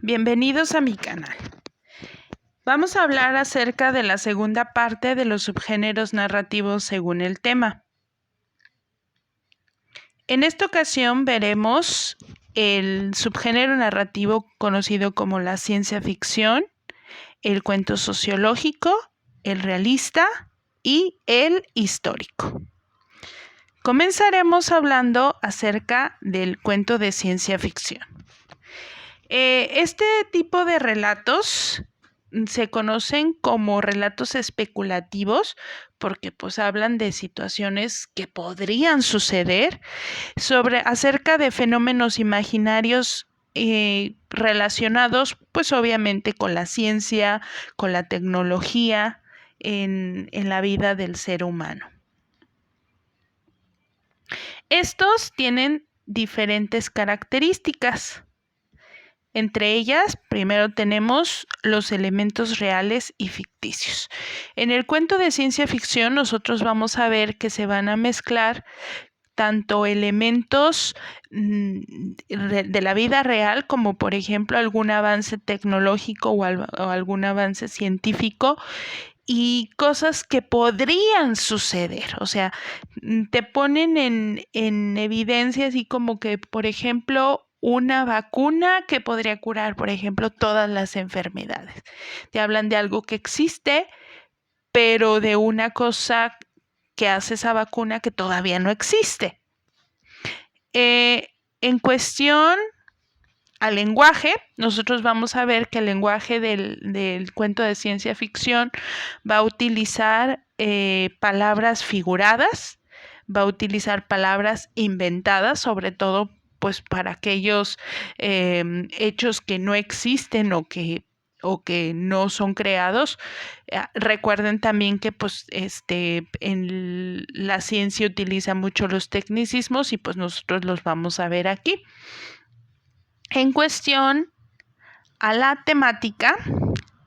bienvenidos a mi canal. Vamos a hablar acerca de la segunda parte de los subgéneros narrativos según el tema. En esta ocasión veremos el subgénero narrativo conocido como la ciencia ficción, el cuento sociológico, el realista y el histórico. Comenzaremos hablando acerca del cuento de ciencia ficción. Este tipo de relatos se conocen como relatos especulativos porque hablan de situaciones que podrían suceder acerca de fenómenos imaginarios relacionados obviamente con la ciencia, con la tecnología en la vida del ser humano. Estos tienen diferentes características. Entre ellas, primero tenemos los elementos reales y ficticios. En el cuento de ciencia ficción, nosotros vamos a ver que se van a mezclar tanto elementos de la vida real, como por ejemplo algún avance tecnológico o algún avance científico, y cosas que podrían suceder. O sea, te ponen en evidencia así como que, por ejemplo, una vacuna que podría curar, por ejemplo, todas las enfermedades. Te hablan de algo que existe, pero de una cosa que hace esa vacuna que todavía no existe. En cuestión al lenguaje, nosotros vamos a ver que el lenguaje del cuento de ciencia ficción va a utilizar palabras figuradas, va a utilizar palabras inventadas, sobre todo para aquellos hechos que no existen o que no son creados. Recuerden también que en la ciencia utiliza mucho los tecnicismos y nosotros los vamos a ver aquí. En cuestión a la temática,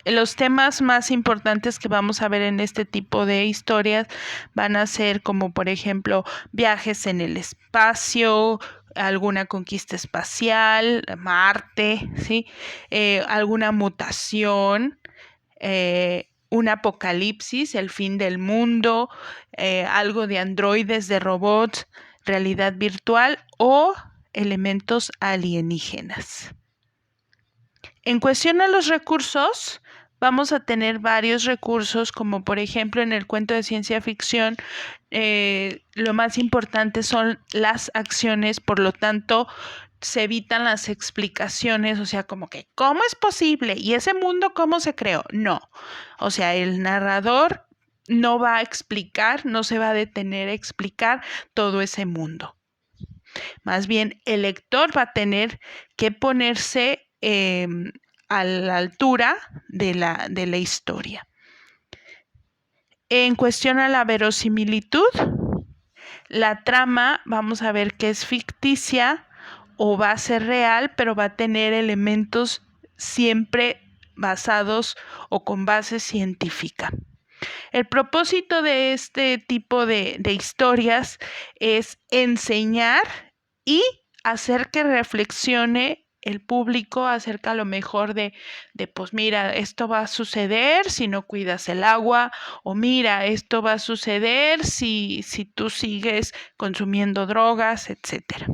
los temas más importantes que vamos a ver en este tipo de historias van a ser como, por ejemplo, viajes en el espacio, alguna conquista espacial, Marte, ¿sí? Alguna mutación, un apocalipsis, el fin del mundo, algo de androides, de robots, realidad virtual o elementos alienígenas. En cuestión a los recursos, vamos a tener varios recursos, como por ejemplo en el cuento de ciencia ficción, lo más importante son las acciones, por lo tanto se evitan las explicaciones, o sea, como que ¿cómo es posible? ¿Y ese mundo cómo se creó? No, o sea, el narrador no va a explicar, no se va a detener a explicar todo ese mundo. Más bien, el lector va a tener que ponerse a la altura de la historia. En cuestión a la verosimilitud, la trama vamos a ver que es ficticia o va a ser real, pero va a tener elementos siempre basados o con base científica. El propósito de este tipo de historias es enseñar y hacer que reflexione el público acerca a lo mejor de mira, esto va a suceder si no cuidas el agua, o mira, esto va a suceder si tú sigues consumiendo drogas, etc.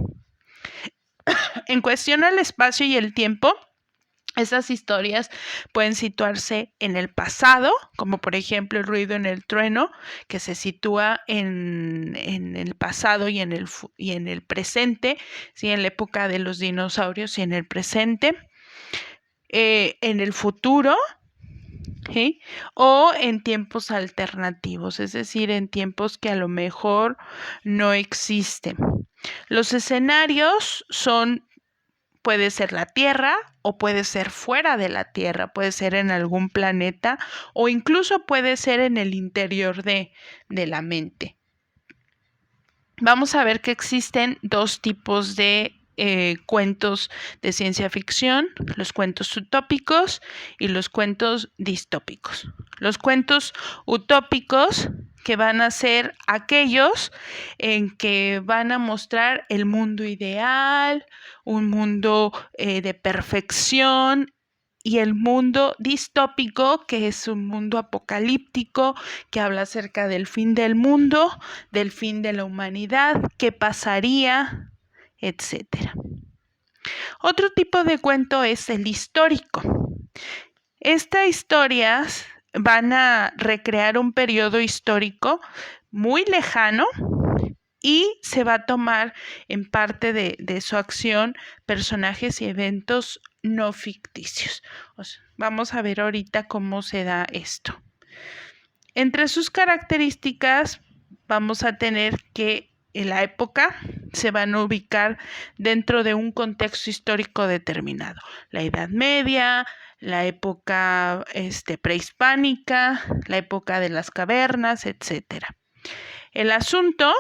En cuestión al espacio y el tiempo, esas historias pueden situarse en el pasado, como por ejemplo El ruido en el trueno, que se sitúa en el pasado y en el presente, ¿sí? En la época de los dinosaurios y en el presente, en el futuro, ¿sí? O en tiempos alternativos, es decir, en tiempos que a lo mejor no existen. Los escenarios puede ser la Tierra o puede ser fuera de la Tierra, puede ser en algún planeta o incluso puede ser en el interior de la mente. Vamos a ver que existen dos tipos de cuentos de ciencia ficción, los cuentos utópicos y los cuentos distópicos. Los cuentos utópicos que van a ser aquellos en que van a mostrar el mundo ideal, un mundo de perfección, y el mundo distópico, que es un mundo apocalíptico, que habla acerca del fin del mundo, del fin de la humanidad, qué pasaría, etcétera. Otro tipo de cuento es el histórico. Estas historias van a recrear un periodo histórico muy lejano y se va a tomar en parte de su acción personajes y eventos no ficticios. Vamos a ver ahorita cómo se da esto. Entre sus características vamos a tener que en la época se van a ubicar dentro de un contexto histórico determinado. La Edad Media, la época prehispánica, la época de las cavernas, etc. El asunto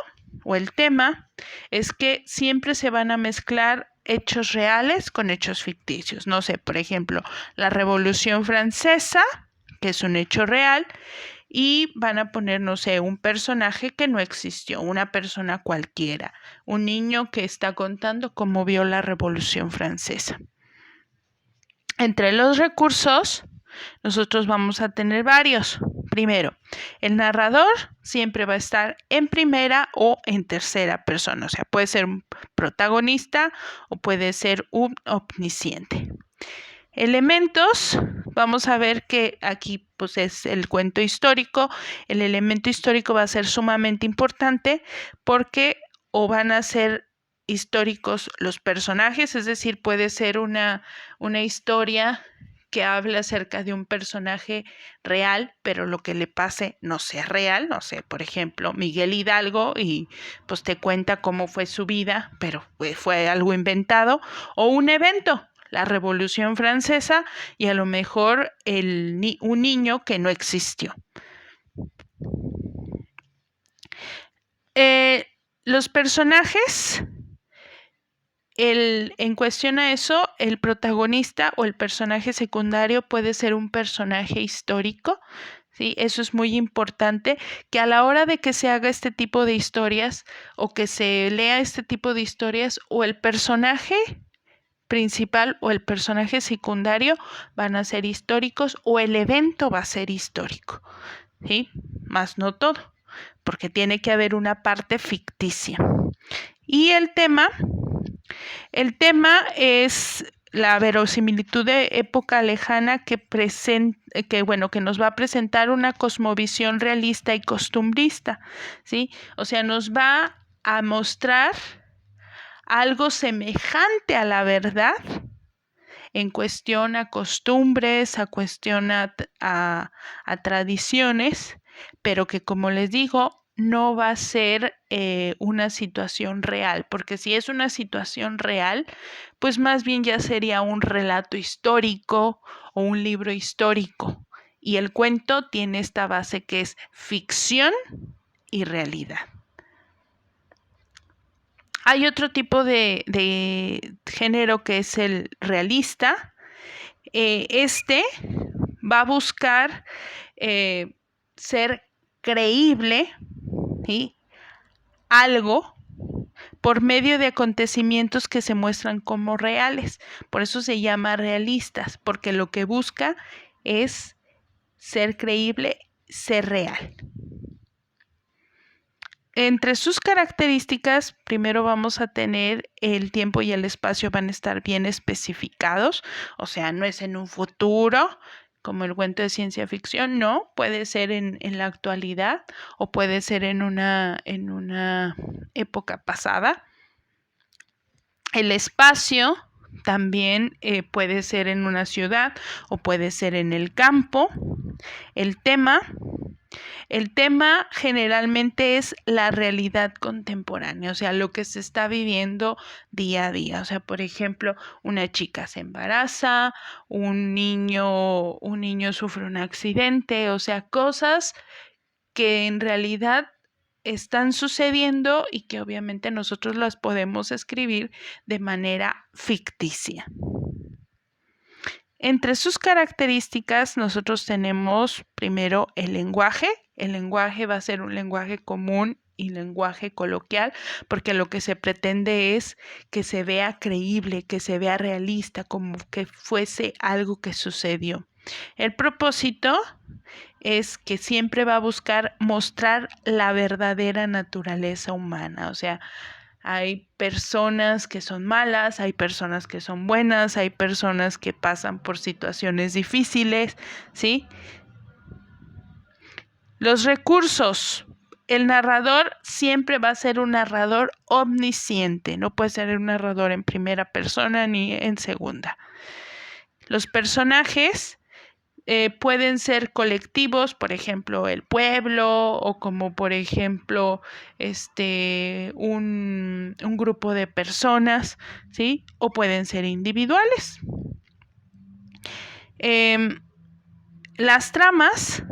o el tema es que siempre se van a mezclar hechos reales con hechos ficticios. No sé, por ejemplo, la Revolución Francesa, que es un hecho real, y van a poner, no sé, un personaje que no existió, una persona cualquiera, un niño que está contando cómo vio la Revolución Francesa. Entre los recursos, nosotros vamos a tener varios. Primero, el narrador siempre va a estar en primera o en tercera persona, o sea, puede ser un protagonista o puede ser un omnisciente. Elementos, vamos a ver que aquí pues es el cuento histórico. El elemento histórico va a ser sumamente importante porque o van a ser históricos los personajes, es decir, puede ser una historia que habla acerca de un personaje real, pero lo que le pase no sea real, no sé, por ejemplo, Miguel Hidalgo, y pues te cuenta cómo fue su vida, pero fue algo inventado, o un evento, la Revolución Francesa, y a lo mejor un niño que no existió. Los personajes, en cuestión a eso, el protagonista o el personaje secundario puede ser un personaje histórico, ¿sí? Eso es muy importante, que a la hora de que se haga este tipo de historias o que se lea este tipo de historias, o el personaje principal o el personaje secundario van a ser históricos o el evento va a ser histórico, ¿sí? Más no todo, porque tiene que haber una parte ficticia. Y el tema es la verosimilitud de época lejana que nos va a presentar una cosmovisión realista y costumbrista, ¿sí? O sea, nos va a mostrar algo semejante a la verdad en cuestión a costumbres, a cuestión a tradiciones, pero que, como les digo, no va a ser una situación real, porque si es una situación real, pues más bien ya sería un relato histórico o un libro histórico. Y el cuento tiene esta base que es ficción y realidad. Hay otro tipo de género que es el realista. Este va a buscar ser creíble, ¿sí? Algo por medio de acontecimientos que se muestran como reales. Por eso se llama realistas, porque lo que busca es ser creíble, ser real. Entre sus características, primero vamos a tener el tiempo y el espacio van a estar bien especificados, o sea, no es en un futuro como el cuento de ciencia ficción, no, puede ser en la actualidad o puede ser en una época pasada. El espacio también puede ser en una ciudad o puede ser en el campo. El tema generalmente es la realidad contemporánea, o sea, lo que se está viviendo día a día. O sea, por ejemplo, una chica se embaraza, un niño sufre un accidente, o sea, cosas que en realidad están sucediendo y que obviamente nosotros las podemos escribir de manera ficticia. Entre sus características nosotros tenemos primero el lenguaje. El lenguaje va a ser un lenguaje común y lenguaje coloquial, porque lo que se pretende es que se vea creíble, que se vea realista, como que fuese algo que sucedió. El propósito es que siempre va a buscar mostrar la verdadera naturaleza humana, o sea, hay personas que son malas, hay personas que son buenas, hay personas que pasan por situaciones difíciles, ¿sí? Los recursos. El narrador siempre va a ser un narrador omnisciente, no puede ser un narrador en primera persona ni en segunda. Los personajes pueden ser colectivos, por ejemplo, el pueblo, o como por ejemplo un grupo de personas, ¿sí? O pueden ser individuales. Las tramas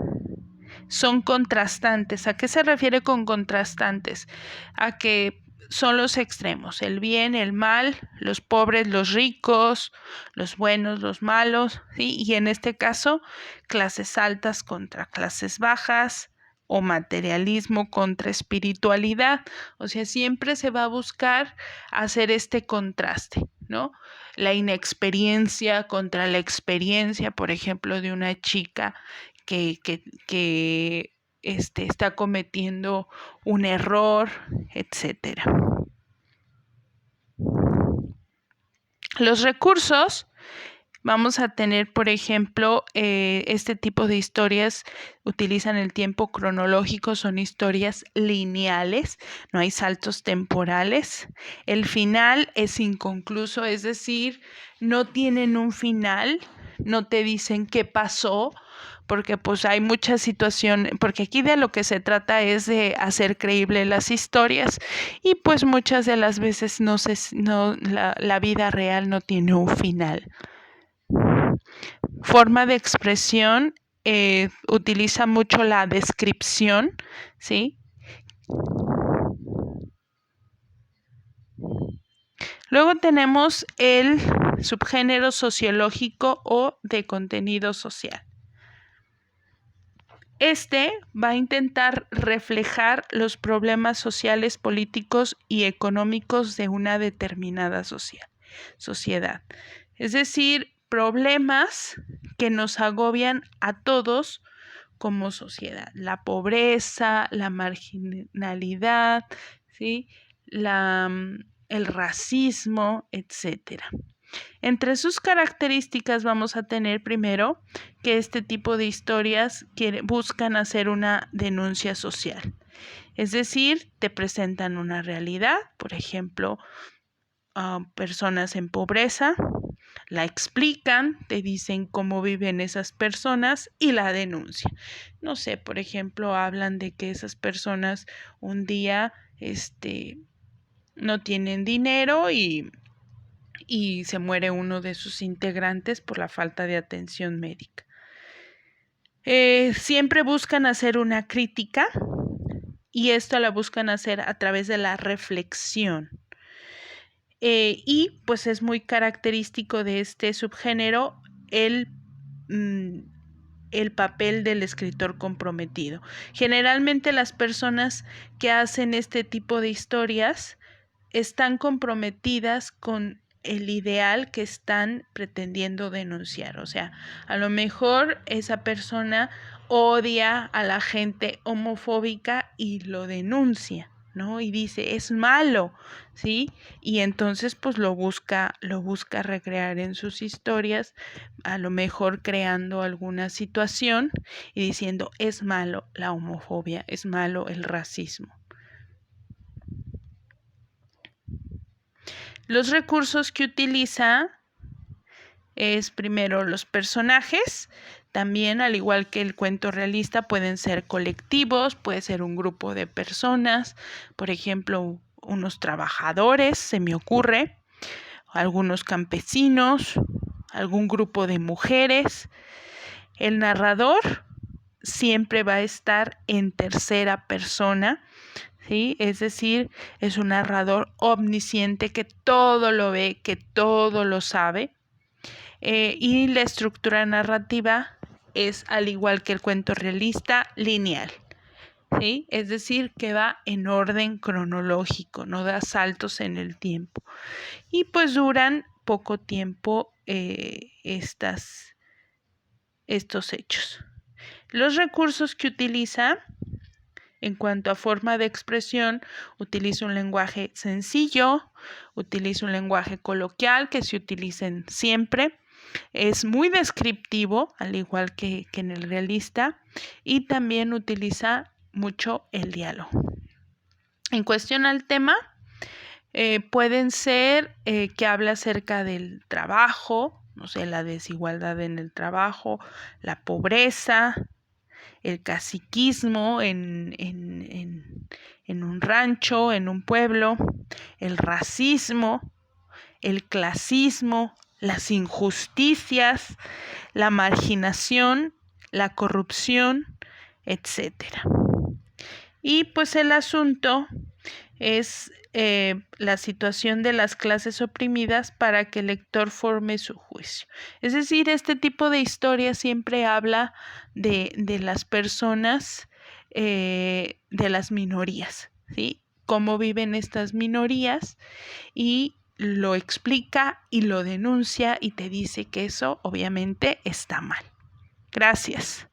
son contrastantes. ¿A qué se refiere con contrastantes? A que son los extremos, el bien, el mal, los pobres, los ricos, los buenos, los malos, ¿sí? Y en este caso, clases altas contra clases bajas o materialismo contra espiritualidad. O sea, siempre se va a buscar hacer este contraste, ¿no? La inexperiencia contra la experiencia, por ejemplo, de una chica que está cometiendo un error, etcétera. Los recursos, vamos a tener, por ejemplo, este tipo de historias utilizan el tiempo cronológico, son historias lineales, no hay saltos temporales. El final es inconcluso, es decir, no tienen un final, no te dicen qué pasó, porque pues hay muchas situaciones, porque aquí de lo que se trata es de hacer creíble las historias y pues muchas de las veces la vida real no tiene un final. Forma de expresión, utiliza mucho la descripción, ¿sí? Luego tenemos el subgénero sociológico o de contenido social. Este va a intentar reflejar los problemas sociales, políticos y económicos de una determinada sociedad. Es decir, problemas que nos agobian a todos como sociedad. La pobreza, la marginalidad, ¿sí? El racismo, etcétera. Entre sus características vamos a tener primero que este tipo de historias buscan hacer una denuncia social. Es decir, te presentan una realidad, por ejemplo, personas en pobreza, la explican, te dicen cómo viven esas personas y la denuncian. No sé, por ejemplo, hablan de que esas personas un día no tienen dinero y se muere uno de sus integrantes por la falta de atención médica. Siempre buscan hacer una crítica y esto la buscan hacer a través de la reflexión. Y pues es muy característico de este subgénero el papel del escritor comprometido. Generalmente las personas que hacen este tipo de historias están comprometidas con el ideal que están pretendiendo denunciar. O sea, a lo mejor esa persona odia a la gente homofóbica y lo denuncia, ¿no? Y dice, es malo, ¿sí? Y entonces pues lo busca recrear en sus historias, a lo mejor creando alguna situación y diciendo, es malo la homofobia, es malo el racismo. Los recursos que utiliza es primero los personajes, también al igual que el cuento realista pueden ser colectivos, puede ser un grupo de personas, por ejemplo, unos trabajadores, se me ocurre, algunos campesinos, algún grupo de mujeres. El narrador siempre va a estar en tercera persona, ¿sí? Es decir, es un narrador omnisciente que todo lo ve, que todo lo sabe. y la estructura narrativa es, al igual que el cuento realista, lineal. ¿Sí? Es decir, que va en orden cronológico, no da saltos en el tiempo. Y pues duran poco tiempo estos hechos. Los recursos que utiliza en cuanto a forma de expresión, utiliza un lenguaje sencillo, utiliza un lenguaje coloquial que se utilicen siempre. Es muy descriptivo, al igual que en el realista, y también utiliza mucho el diálogo. En cuestión al tema, pueden ser que habla acerca del trabajo, no sé, la desigualdad en el trabajo, la pobreza, el caciquismo en un rancho, en un pueblo, el racismo, el clasismo, las injusticias, la marginación, la corrupción, etcétera. Y pues el asunto es la situación de las clases oprimidas para que el lector forme su juicio. Es decir, este tipo de historia siempre habla de las personas, de las minorías, ¿sí? Cómo viven estas minorías y lo explica y lo denuncia y te dice que eso obviamente está mal. Gracias.